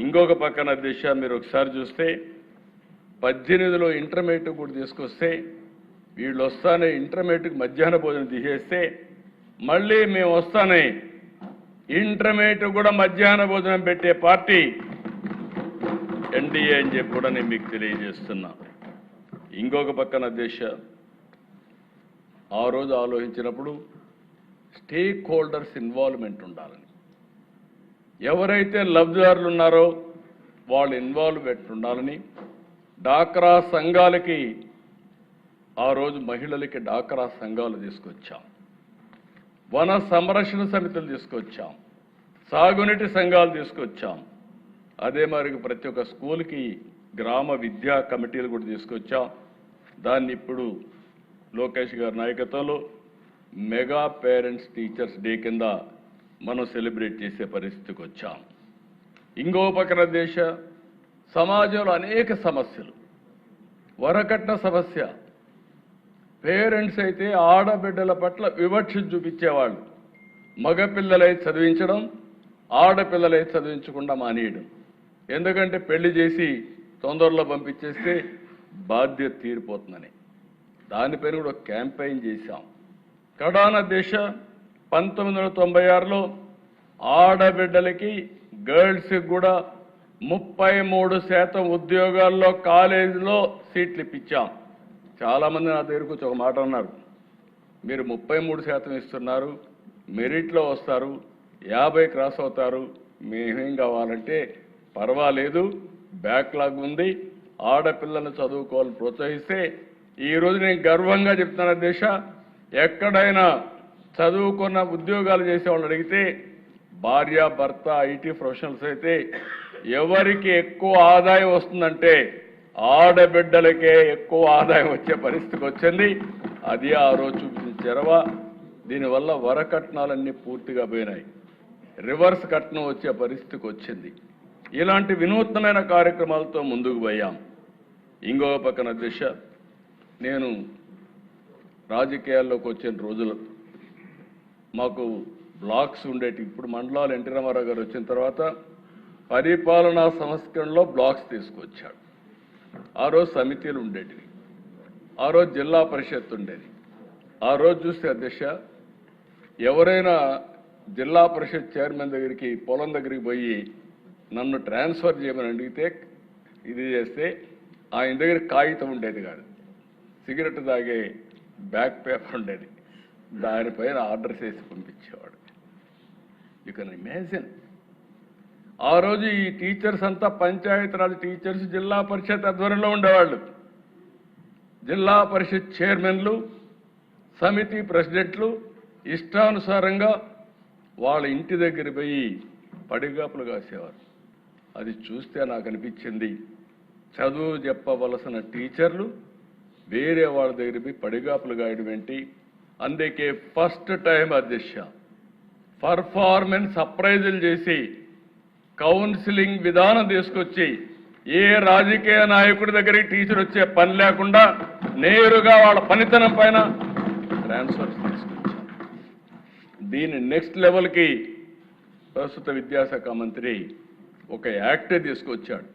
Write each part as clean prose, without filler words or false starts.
ఇంకొక పక్కన దిశ మీరు ఒకసారి చూస్తే 18లో ఇంటర్మీడియట్ కూడా తీసుకొస్తే వీళ్ళు వస్తానే ఇంటర్మీడియట్కి మధ్యాహ్న భోజనం తీసేస్తే మళ్ళీ మేము వస్తానే ఇంటర్మీడియట్ కూడా మధ్యాహ్న భోజనం పెట్టే పార్టీ ఎన్డీఏ అని చెప్పి కూడా నేను మీకు తెలియజేస్తున్నా. ఇంకొక పక్కన దిశ ఆ రోజు ఆలోచించినప్పుడు స్టేక్ హోల్డర్స్ ఇన్వాల్వ్మెంట్ ఉండాలని, ఎవరైతే లబ్ధిదారులు ఉన్నారో వాళ్ళు ఇన్వాల్వ్మెంట్ ఉండాలని డాక్రా సంఘాలకి ఆ రోజు మహిళలకి డాక్రా సంఘాలు తీసుకొచ్చాం, వన సంరక్షణ సమితులు తీసుకొచ్చాం, సాగునీటి సంఘాలు తీసుకొచ్చాం. అదే మరి ప్రతి ఒక్క స్కూల్కి గ్రామ విద్యా కమిటీలు కూడా తీసుకొచ్చాం. దాన్ని ఇప్పుడు లోకేష్ గారి నాయకత్వంలో మెగా పేరెంట్స్ టీచర్స్ డే కింద మనం సెలబ్రేట్ చేసే పరిస్థితికి వచ్చాం. ఇంకో పక్కన దేశ సమాజంలో అనేక సమస్యలు, వరకట్న సమస్య, పేరెంట్స్ అయితే ఆడబిడ్డల పట్ల వివక్ష చూపించేవాళ్ళు, మగపిల్లలై చదివించడం, ఆడపిల్లలై చదివించకుండా మానేయడం. ఎందుకంటే పెళ్లి చేసి తొందరలో పంపించేస్తే బాధ్యత తీరిపోతుందని దానిపైన కూడా క్యాంపెయిన్ చేశాం. కడాన దేశ 1996లో ఆడబిడ్డలకి గర్ల్స్కి కూడా 33% ఉద్యోగాల్లో కాలేజీలో సీట్లు ఇప్పించాం. చాలామంది నా దగ్గరకు వచ్చి ఒక మాట అన్నారు, మీరు 33% ఇస్తున్నారు, మెరిట్లో వస్తారు, 50 క్రాస్ అవుతారు, మేమేం కావాలంటే పర్వాలేదు, బ్యాక్లాగ్ ఉంది, ఆడపిల్లలను చదువుకోవాలని ప్రోత్సహిస్తే ఈరోజు నేను గర్వంగా చెప్తున్నా దేశ ఎక్కడైనా చదువుకున్న ఉద్యోగాలు చేసేవాళ్ళు అడిగితే భార్య భర్త ఐటీ ప్రొఫెషనల్స్ అయితే ఎవరికి ఎక్కువ ఆదాయం వస్తుందంటే ఆడబిడ్డలకే ఎక్కువ ఆదాయం వచ్చే పరిస్థితికి వచ్చింది. అది ఆ రోజు చూపించిన చొరవ. దీనివల్ల వరకట్నాలన్నీ పూర్తిగా పోయినాయి, రివర్స్ కట్నం వచ్చే పరిస్థితికి వచ్చింది. ఇలాంటి వినూత్నమైన కార్యక్రమాలతో ముందుకు పోయాం. ఇంకో పక్కన దిశ నేను రాజకీయాల్లోకి వచ్చిన రోజులు మాకు బ్లాక్స్ ఉండేటి. ఇప్పుడు మండలాలు ఎన్టీ రామారావు గారు వచ్చిన తర్వాత పరిపాలనా సంస్కరణలో బ్లాక్స్ తీసుకొచ్చాడు. ఆ రోజు సమితిలు ఉండేటివి, ఆ రోజు జిల్లా పరిషత్ ఉండేది. ఆ రోజు చూస్తే అధ్యక్ష ఎవరైనా జిల్లా పరిషత్ చైర్మన్ దగ్గరికి పొలం దగ్గరికి పోయి నన్ను ట్రాన్స్ఫర్ చేయమని అడిగితే ఇది చేస్తే ఆయన దగ్గర కాగితం ఉండేది కాదు, సిగరెట్ తాగే బ్యాక్ పేపర్ ఉండేది, దానిపైన ఆర్డర్ చేసి పంపించేవాడు. You can imagine. ఆ రోజు ఈ టీచర్స్ అంతా పంచాయతీరాజ్ టీచర్స్ జిల్లా పరిషత్ ఆధ్వర్యంలో ఉండేవాళ్ళు. జిల్లా పరిషత్ చైర్మన్లు, సమితి ప్రెసిడెంట్లు ఇష్టానుసారంగా వాళ్ళ ఇంటి దగ్గర పోయి పడిగాపులు కాసేవారు. అది చూస్తే నాకు అనిపించింది, చదువు చెప్పవలసిన టీచర్లు వేరే వాళ్ళ దగ్గర పోయి పడిగాపులు గాయడం ఏంటి? అందుకే ఫస్ట్ టైం అధ్యక్ష పర్ఫార్మెన్స్ అప్రైజల్ చేసి కౌన్సిలింగ్ విధానం తీసుకొచ్చి ఏ రాజకీయ నాయకుడి దగ్గరికి టీచర్ వచ్చే పని లేకుండా నేరుగా వాళ్ళ పనితనం పైన ట్రాన్స్ఫర్స్ తీసుకొచ్చాం. దీని నెక్స్ట్ లెవెల్కి ప్రస్తుత విద్యాశాఖ మంత్రి ఒక యాక్టే తీసుకొచ్చాడు.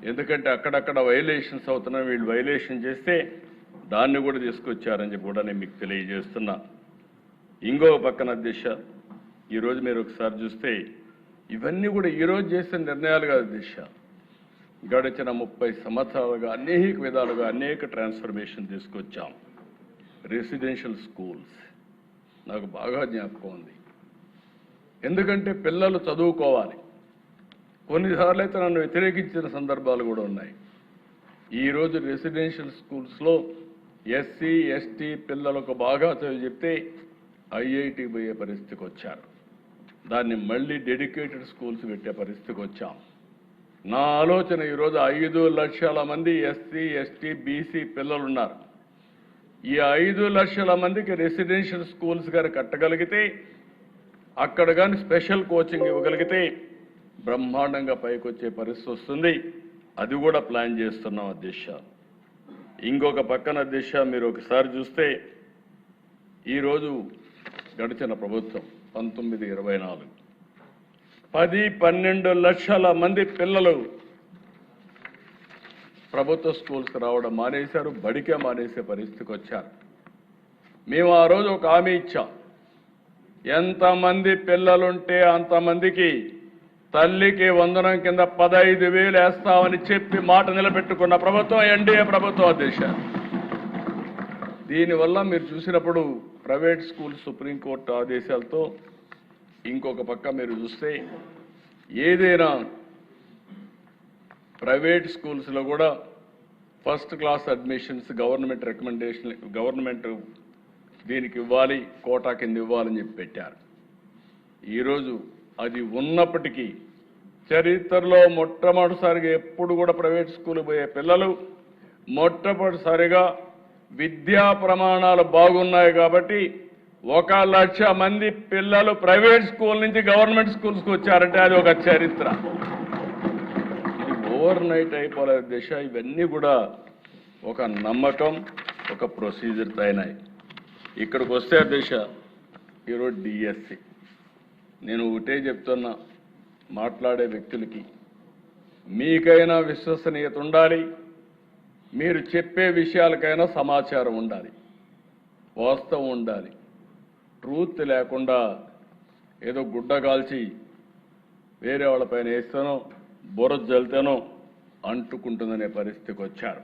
ఎందుకంటే అక్కడక్కడ వైలేషన్స్ అవుతున్నాయి, వీళ్ళు వైలేషన్ చేస్తే దాన్ని కూడా తీసుకొచ్చారని చెప్పి కూడా నేను మీకు తెలియజేస్తున్నా. ఇంకో పక్కన దిశ ఈరోజు మీరు ఒకసారి చూస్తే ఇవన్నీ కూడా ఈరోజు చేసిన నిర్ణయాలు కాదు దిశ, గడిచిన 30 సంవత్సరాలుగా అనేక విధాలుగా అనేక ట్రాన్స్ఫర్మేషన్ తీసుకొచ్చాం. రెసిడెన్షియల్ స్కూల్స్ నాకు బాగా జ్ఞాపకం ఉంది, ఎందుకంటే పిల్లలు చదువుకోవాలి. కొన్నిసార్లు అయితే నన్ను వ్యతిరేకించిన సందర్భాలు కూడా ఉన్నాయి. ఈరోజు రెసిడెన్షియల్ స్కూల్స్లో ఎస్సీ ఎస్టీ పిల్లలకు బాగా చదివి చెప్తే ఐఐటి పోయే పరిస్థితికి వచ్చారు. దాన్ని మళ్ళీ డెడికేటెడ్ స్కూల్స్ పెట్టే పరిస్థితికి వచ్చాం. నా ఆలోచన ఈరోజు 5 లక్షల మంది ఎస్సీ ఎస్టీ బీసీ పిల్లలు ఉన్నారు. ఈ 5 లక్షల మందికి రెసిడెన్షియల్ స్కూల్స్ గారు కట్టగలిగితే, అక్కడ కానీ స్పెషల్ కోచింగ్ ఇవ్వగలిగితే బ్రహ్మాండంగా పైకి వచ్చే పరిస్థితి వస్తుంది. అది కూడా ప్లాన్ చేస్తున్నాం అధ్యక్ష. ఇంకొక పక్కన అధ్యక్ష మీరు ఒకసారి చూస్తే ఈరోజు గడిచిన ప్రభుత్వం 1924 10-12 లక్షల మంది పిల్లలు ప్రభుత్వ స్కూల్స్కి రావడం మానేశారు, బడికే మానేసే పరిస్థితికి వచ్చారు. మేము ఆ రోజు ఒక హామీ ఇచ్చాం, ఎంతమంది పిల్లలుంటే అంతమందికి తల్లికి వందనం కింద 15,000 వేస్తామని చెప్పి మాట నిలబెట్టుకున్న ప్రభుత్వం ఎన్డీఏ ప్రభుత్వం అధ్యక్ష. దీనివల్ల మీరు చూసినప్పుడు ప్రైవేట్ స్కూల్ సుప్రీంకోర్టు ఆదేశాలతో ఇంకొక పక్క మీరు చూస్తే ఏదైనా ప్రైవేట్ స్కూల్స్లో కూడా first class admissions government recommendation, government దీనికి ఇవ్వాలి, కోటా కింద ఇవ్వాలని చెప్పి పెట్టారు. ఈరోజు అది ఉన్నప్పటికీ చరిత్రలో మొట్టమొదటిసారిగా ఎప్పుడు కూడా ప్రైవేట్ స్కూల్ పోయే పిల్లలు మొట్టమొదటిసారిగా విద్యా ప్రమాణాలు బాగున్నాయి కాబట్టి 1 లక్ష మంది పిల్లలు ప్రైవేట్ స్కూల్ నుంచి గవర్నమెంట్ స్కూల్స్కి వచ్చారంటే అది ఒక చరిత్ర. ఇది ఓవర్ నైట్ అయిపోలేదు దిశ. ఇవన్నీ కూడా ఒక నమ్మకం, ఒక ప్రొసీజర్ అయినాయి. ఇక్కడికి వస్తే దిశ ఈరోజు డిఎస్సి, నేను ఒకటే చెప్తున్నా మాట్లాడే వ్యక్తులకి, మీకైనా విశ్వసనీయత ఉండాలి, మీరు చెప్పే విషయాలకైనా సమాచారం ఉండాలి, వాస్తవం ఉండాలి. ట్రూత్ లేకుండా ఏదో గుడ్డగాల్చి వేరే వాళ్ళపైన వేస్తానో బుర్ర జల్తానో అంటుకుంటుందనే పరిస్థితికి వచ్చారు.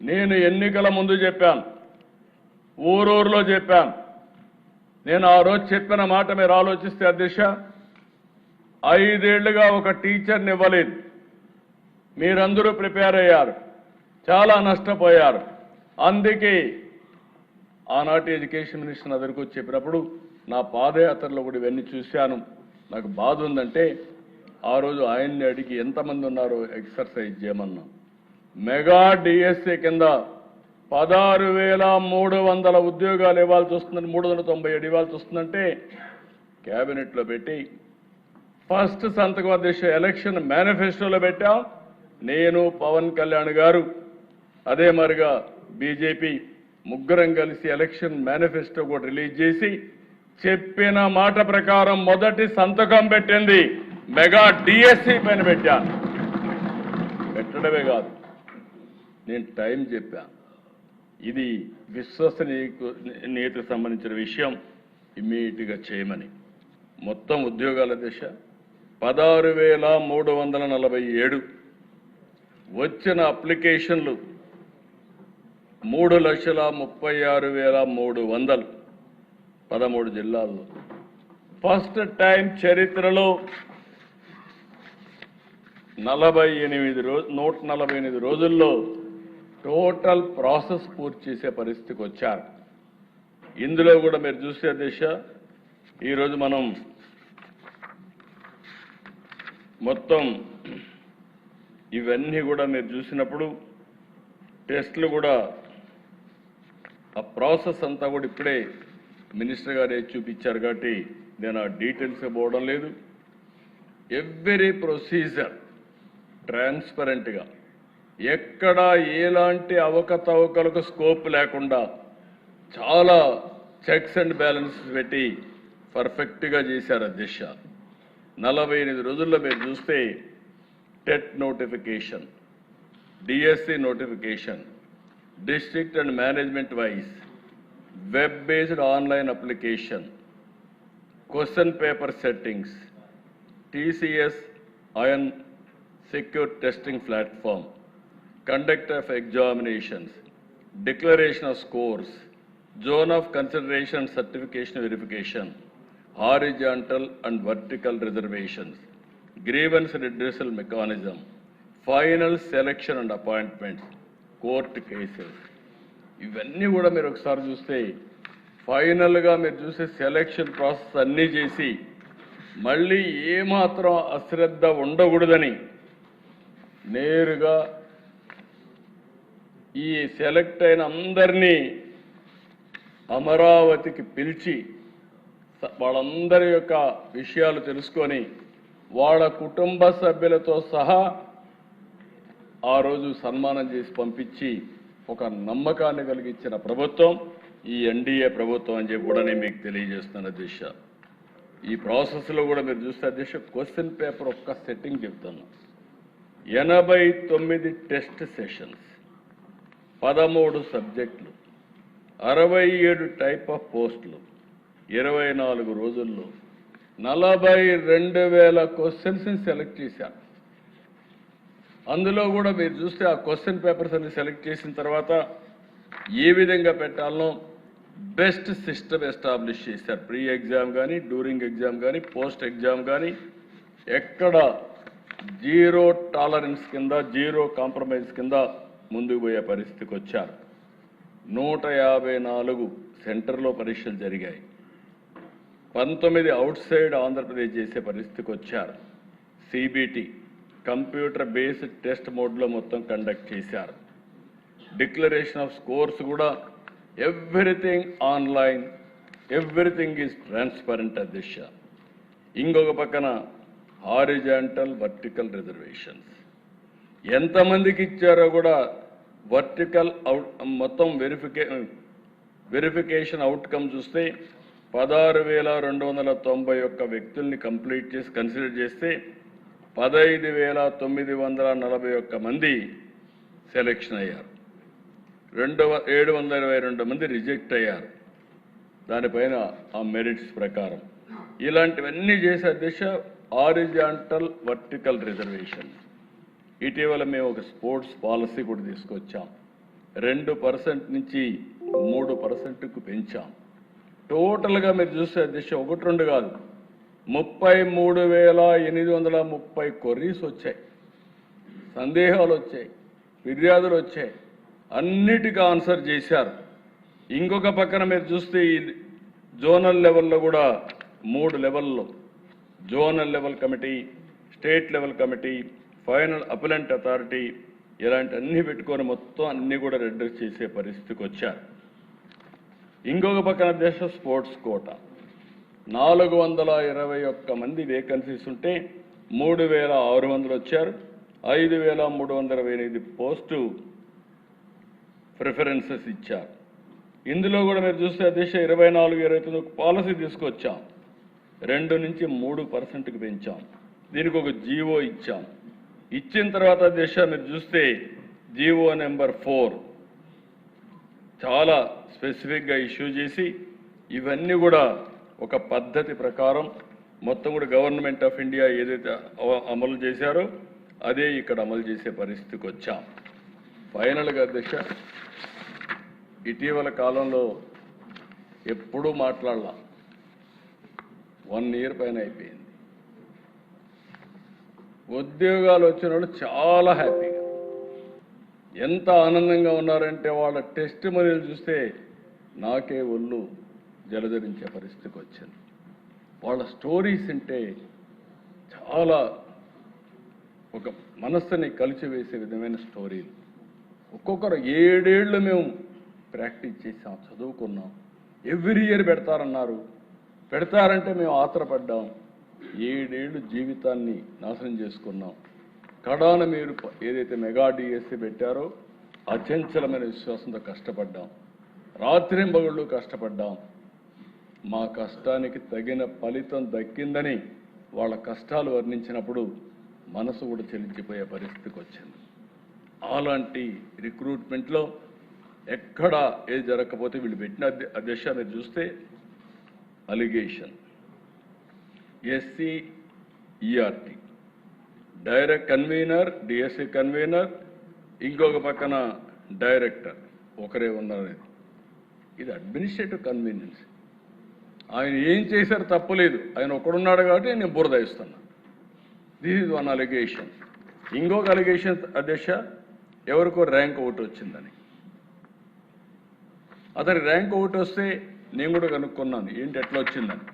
నేను ఎన్నికల ముందు చెప్పాను, ఊరూరులో చెప్పాను. నేను ఆ రోజు చెప్పిన మాట మీరు ఆలోచిస్తే అధ్యక్ష, 5 ఏళ్లుగా ఒక టీచర్ని ఇవ్వలేదు. మీరందరూ ప్రిపేర్ అయ్యారు, చాలా నష్టపోయారు. అందుకే ఆనాటి ఎడ్యుకేషన్ మినిస్టర్ దగ్గరికి వచ్చి చెప్పినప్పుడు నా పాదయాత్రలో కూడా ఇవన్నీ చూశాను. నాకు బాధ ఉందంటే ఆ రోజు ఆయన్ని అడిగి ఎంతమంది ఉన్నారో ఎక్సర్సైజ్ చేయమన్నా. మెగా డిఎస్సీ కింద 16,300 ఉద్యోగాలు ఇవ్వాల్సి వస్తుందని, 397 ఇవ్వాల్సి వస్తుందంటే క్యాబినెట్లో పెట్టి ఫస్ట్ సంతకం అధ్యక్ష ఎలక్షన్ మేనిఫెస్టోలో పెట్టాం. నేను, పవన్ కళ్యాణ్ గారు, అదే మరిగా బీజేపీ ముగ్గురం కలిసి ఎలక్షన్ మేనిఫెస్టో కూడా రిలీజ్ చేసి చెప్పిన మాట ప్రకారం మొదటి సంతకం పెట్టింది మెగా డిఎస్సీ పైన పెట్టాను. పెట్టడమే కాదు, నేను టైం చెప్పాను. ఇది విశ్వసనీయతకు సంబంధించిన విషయం, ఇమ్మీడియట్గా చేయమని. మొత్తం ఉద్యోగాల దిశ 16,347, వచ్చిన అప్లికేషన్లు 3,36,300, 13 జిల్లాల్లో. ఫస్ట్ టైం చరిత్రలో 148 రోజుల్లో టోటల్ ప్రాసెస్ పూర్తి చేసే పరిస్థితికి వచ్చారు. ఇందులో కూడా మీరు చూసే దిశ, ఈరోజు మనం మొత్తం ఇవన్నీ కూడా మీరు చూసినప్పుడు టెస్టులు కూడా ఆ ప్రాసెస్ అంతా కూడా ఇప్పుడే మినిస్టర్ గారే చూపించారు కాబట్టి నేను ఆ డీటెయిల్స్ పోవడం లేదు. ఎవ్రీ ప్రొసీజర్ ట్రాన్స్పరెంట్గా, ఎక్కడ ఎలాంటి అవకతవకలకు స్కోప్ లేకుండా చాలా చెక్స్ అండ్ బ్యాలెన్సెస్ పెట్టి పర్ఫెక్ట్గా చేశారు అధ్యక్ష. 48 రోజుల్లో మీరు చూస్తే TET notification, DSC notification, district and management wise web based online application, question paper settings, TCS iron secure testing platform, conduct of examinations, declaration of scores, zone of consideration and certification verification, horizontal and vertical reservations, grievance redressal mechanism, final selection and appointments, court cases. ఇవన్నీ కూడా మీరు ఒకసారి చూస్తే ఫైనల్గా మీరు చూసే selection process అన్నీ చేసి మళ్ళీ ఏమాత్రం అశ్రద్ధ ఉండకూడదని నేరుగా ఈ సెలెక్ట్ అయిన అందరినీ అమరావతికి పిలిచి వాళ్ళందరి యొక్క విషయాలు తెలుసుకొని వాళ్ళ కుటుంబ సభ్యులతో సహా ఆ రోజు సన్మానం చేసి పంపించి ఒక నమ్మకాన్ని కలిగించిన ప్రభుత్వం ఈ ఎన్డీఏ ప్రభుత్వం అని చెప్పి కూడా నేను మీకు తెలియజేస్తున్న దిశ. ఈ ప్రాసెస్లో కూడా మీరు చూస్తే అధ్యక్ష క్వశ్చన్ పేపర్ ఒక్క సెట్టింగ్ చెప్తాను. 89 టెస్ట్ సెషన్స్, 13 సబ్జెక్టులు, 67 టైప్ ఆఫ్ పోస్టులు, 24 రోజుల్లో 42,000 క్వశ్చన్స్ని సెలెక్ట్ చేశారు. అందులో కూడా మీరు చూస్తే ఆ క్వశ్చన్ పేపర్స్ అన్ని సెలెక్ట్ చేసిన తర్వాత ఏ విధంగా పెట్టాలనో బెస్ట్ సిస్టమ్ ఎస్టాబ్లిష్ చేశారు. ప్రీ ఎగ్జామ్ కానీ, డ్యూరింగ్ ఎగ్జామ్ కానీ, పోస్ట్ ఎగ్జామ్ కానీ ఎక్కడ జీరో టాలరెన్స్ కింద, జీరో కాంప్రమైజ్ కింద ముందుకు పోయే పరిస్థితికి వచ్చారు. 154 సెంటర్లో పరీక్షలు జరిగాయి. 19 అవుట్ సైడ్ ఆంధ్రప్రదేశ్ చేసే పరిస్థితికి వచ్చారు. సిబిటి కంప్యూటర్ బేస్డ్ టెస్ట్ మోడ్లో మొత్తం కండక్ట్ చేశారు. డిక్లరేషన్ ఆఫ్ స్కోర్స్ కూడా everything online, everything is transparent అధ్యక్ష. ఇంకొక పక్కన హారిజాంటల్ వర్టికల్ రిజర్వేషన్స్ ఎంతమందికి ఇచ్చారో కూడా వర్టికల్ మొత్తం వెరిఫికేషన్ అవుట్కమ్ చూస్తే 16,291 వ్యక్తుల్ని కంప్లీట్ చేసి కన్సిడర్ చేస్తే 15,941 మంది సెలెక్షన్ అయ్యారు. 722 మంది రిజెక్ట్ అయ్యారు. దానిపైన ఆ మెరిట్స్ ప్రకారం ఇలాంటివన్నీ చేసే దిశ హారిజాంటల్ వర్టికల్ రిజర్వేషన్. ఇటీవల మేము ఒక స్పోర్ట్స్ పాలసీ కూడా తీసుకొచ్చాం. 2% నుంచి 3%కు పెంచాం. టోటల్గా మీరు చూస్తే దిశ 1-2 కాదు, 33,830 క్వరీస్ వచ్చాయి, సందేహాలు వచ్చాయి, ఫిర్యాదులు వచ్చాయి, అన్నిటికీ ఆన్సర్ చేశారు. ఇంకొక పక్కన మీరు చూస్తే ఈ జోనల్ లెవెల్లో కూడా 3 లెవెల్లో zonal level committee, state level committee, final appellant authority ఇలాంటి అన్ని పెట్టుకొని మొత్తం అన్ని కూడా రెడ్యూస్ చేసే పరిస్థితికి వచ్చారు. ఇంకొక పక్కన దేశ స్పోర్ట్స్ కోటా 421 మంది వేకెన్సీస్ ఉంటే 3,600 వచ్చారు. 5,328 పోస్టు ప్రిఫరెన్సెస్ ఇచ్చారు. ఇందులో కూడా మీరు చూస్తే దిశ 24-29 పాలసీ తీసుకొచ్చాం. 2 నుంచి 3%కి పెంచాం. దీనికి ఒక జీవో ఇచ్చాం. ఇచ్చిన తర్వాత దిశ మీరు చూస్తే జీవో నెంబర్ 4 చాలా స్పెసిఫిక్గా ఇష్యూ చేసి ఇవన్నీ కూడా ఒక పద్ధతి ప్రకారం మొత్తం కూడా గవర్నమెంట్ ఆఫ్ ఇండియా ఏదైతే అమలు చేశారో అదే ఇక్కడ అమలు చేసే పరిస్థితికి వచ్చాం. ఫైనల్గా దిశ ఇటీవల కాలంలో ఎప్పుడూ మాట్లాడలా, 1 ఇయర్ పైన అయిపోయింది. ఉద్యోగాలు వచ్చిన వాళ్ళు చాలా హ్యాపీగా, ఎంత ఆనందంగా ఉన్నారంటే వాళ్ళ టెస్ట్ మనీలు చూస్తే నాకే ఒళ్ళు జలధరించే పరిస్థితికి వచ్చింది. వాళ్ళ స్టోరీస్ అంటే చాలా ఒక మనస్సుని కలిసివేసే విధమైన స్టోరీలు. ఒక్కొక్కరు 7 ఏళ్ళు మేము ప్రాక్టీస్ చేసాం, చదువుకున్నాం. ఎవ్రీ ఇయర్ పెడతారన్నారు, పెడతారంటే మేము ఆత్రపడ్డాం. 7 ఏళ్ళు జీవితాన్ని నాశనం చేసుకున్నాం. కడాన మీరు ఏదైతే మెగా డిఎస్సి పెట్టారో అచంచలమైన విశ్వాసంతో కష్టపడ్డాం, రాత్రింబగళ్ళు కష్టపడ్డాం. మా కష్టానికి తగిన ఫలితం దక్కిందని వాళ్ళ కష్టాలు వర్ణించినప్పుడు మనసు కూడా చెల్లించిపోయే పరిస్థితికి వచ్చింది. అలాంటి రిక్రూట్మెంట్లో ఎక్కడ ఏది జరగకపోతే వీళ్ళు పెట్టిన అధ్యక్ష మీరు చూస్తే allegation, SCERT direct convener, DSC convener, ఇంకొక పక్కన డైరెక్టర్ ఒకరే ఉన్నారు. ఇది అడ్మినిస్ట్రేటివ్ కన్వీనియన్స్. ఆయన ఏం చేశారు తప్పులేదు, ఆయన ఒకడున్నాడు కాబట్టి నేను బురద ఇస్తున్నా. This is one allegation. ఇంకొక అలిగేషన్ అధ్యక్ష, ఎవరికో ర్యాంక్ ఒకటి వచ్చిందని. అతని ర్యాంక్ ఒకటి వస్తే నేను కూడా కనుక్కున్నాను ఏంటి ఎట్లా వచ్చిందని.